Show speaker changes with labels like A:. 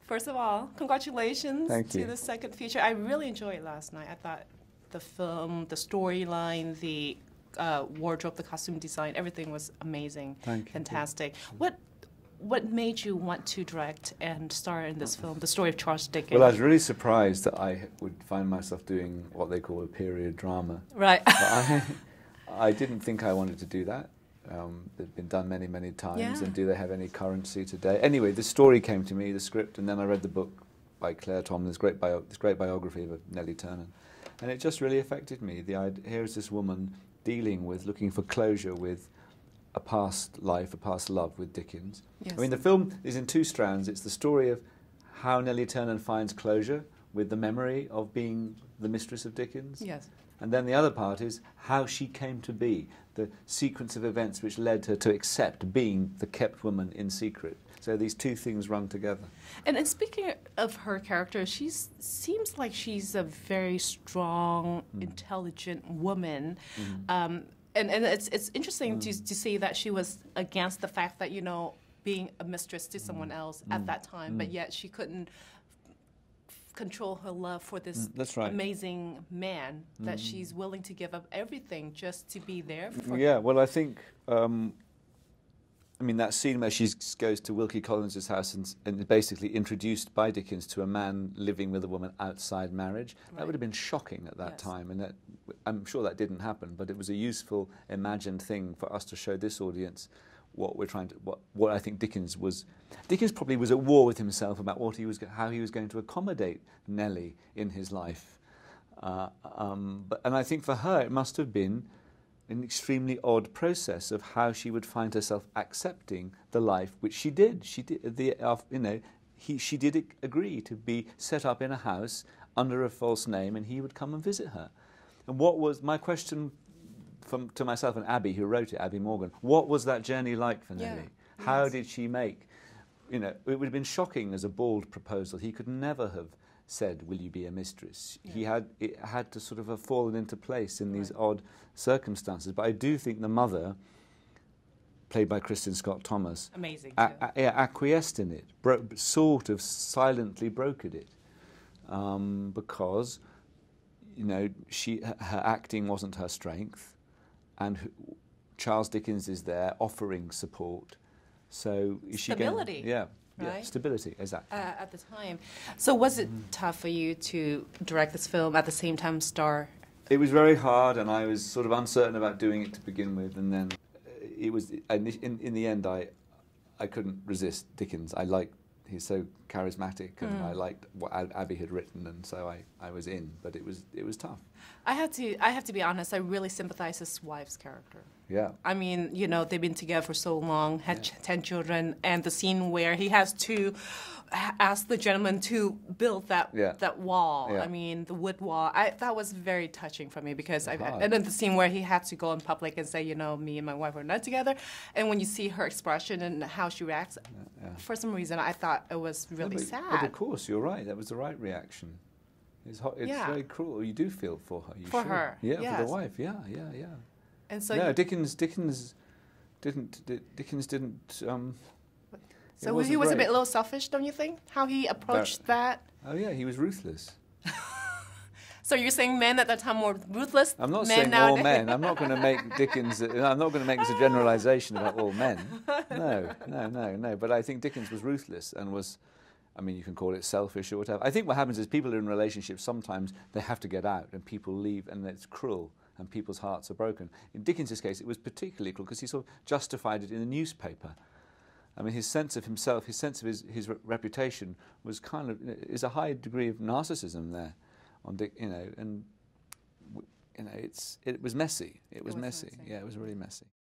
A: First of all, congratulations
B: Thank
A: to
B: you.
A: the second feature. I really enjoyed it last night. I thought the film, the storyline, the wardrobe, the costume design, everything was amazing.
B: Thank you.
A: Fantastic. What made you want to direct and star in this film, the story of Charles Dicken?
B: Well, I was really surprised that I would find myself doing what they call a period drama.
A: Right.
B: But I didn't think I wanted to do that. They've been done many, many times,
A: Yeah.
B: and do they have any currency today? Anyway, the story came to me, the script, and then I read the book by Claire Tomlin, this great biography of Nelly Ternan, and it just really affected me. Here's this woman dealing with, looking for closure with a past life, a past love with Dickens.
A: Yes.
B: I mean, the film is in two strands. It's the story of how Nelly Ternan finds closure with the memory of being the mistress of Dickens.
A: Yes.
B: And then the other part is how she came to be, the sequence of events which led her to accept being the kept woman in secret. So these two things run together.
A: And speaking of her character, she seems like she's a very strong, intelligent woman. And it's interesting to see that she was against the fact that, you know, being a mistress to someone else at that time, but yet she couldn't control her love for this
B: That's right.
A: amazing man, that she's willing to give up everything just to be there for him.
B: Yeah, well, I think, I mean, that scene where she goes to Wilkie Collins's house and is basically introduced by Dickens to a man living with a woman outside marriage, that would have been shocking at that time, and that, I'm sure that didn't happen, but it was a useful, imagined thing for us to show this audience what we're trying to, what I think Dickens probably was at war with himself about how he was going to accommodate Nelly in his life. And I think for her it must have been an extremely odd process of how she would find herself accepting the life which she did. She did agree to be set up in a house under a false name, and he would come and visit her. And what was my question to myself and Abby, who wrote it, Abby Morgan, what was that journey like for Nelly? How did she make, you know, it would have been shocking as a bald proposal. He could never have said, will you be a mistress? It had to sort of have fallen into place in these odd circumstances. But I do think the mother, played by Kristen Scott Thomas,
A: amazing,
B: acquiesced in it, sort of silently brokered it, because, you know, her acting wasn't her strength, and Charles Dickens is there offering support. So is she
A: stability.
B: Yeah,
A: right?
B: Stability, exactly.
A: At the time. So was it tough for you to direct this film at the same time star?
B: It was very hard, and I was sort of uncertain about doing it to begin with, and then it was, in the end, I couldn't resist Dickens. He's so charismatic, and I liked what Abby had written, and so I was in. But it was tough.
A: I have to be honest. I really sympathize with his wife's character.
B: Yeah.
A: I mean, you know, they've been together for so long, had 10 children, and the scene where he has to ask the gentleman to build that wall.
B: Yeah.
A: I mean, the wood wall. That was very touching for me, because and then the scene where he had to go in public and say, you know, me and my wife are not together, and when you see her expression and how she reacts, for some reason I thought it was really sad.
B: But of course, you're right. That was the right reaction. It's very cruel. You do feel for her.
A: For her.
B: Yeah,
A: yes.
B: for the wife. Yeah.
A: And so
B: no, Dickens didn't.
A: So he was a little selfish, don't you think? How he approached that?
B: Oh yeah, he was ruthless.
A: So you're saying men at that time were ruthless?
B: I'm not saying all men. I'm not going to make Dickens. I'm not going to make this a generalisation about all men. No. But I think Dickens was ruthless and was, I mean, you can call it selfish or whatever. I think what happens is people are in relationships, sometimes they have to get out and people leave, and it's cruel and people's hearts are broken. In Dickens's case, it was particularly cruel because he sort of justified it in the newspaper. I mean, his sense of himself, his sense of his reputation was kind of, is a high degree of narcissism there, on Dick, you know, and you know, it was messy. It was messy. Yeah, it was really messy.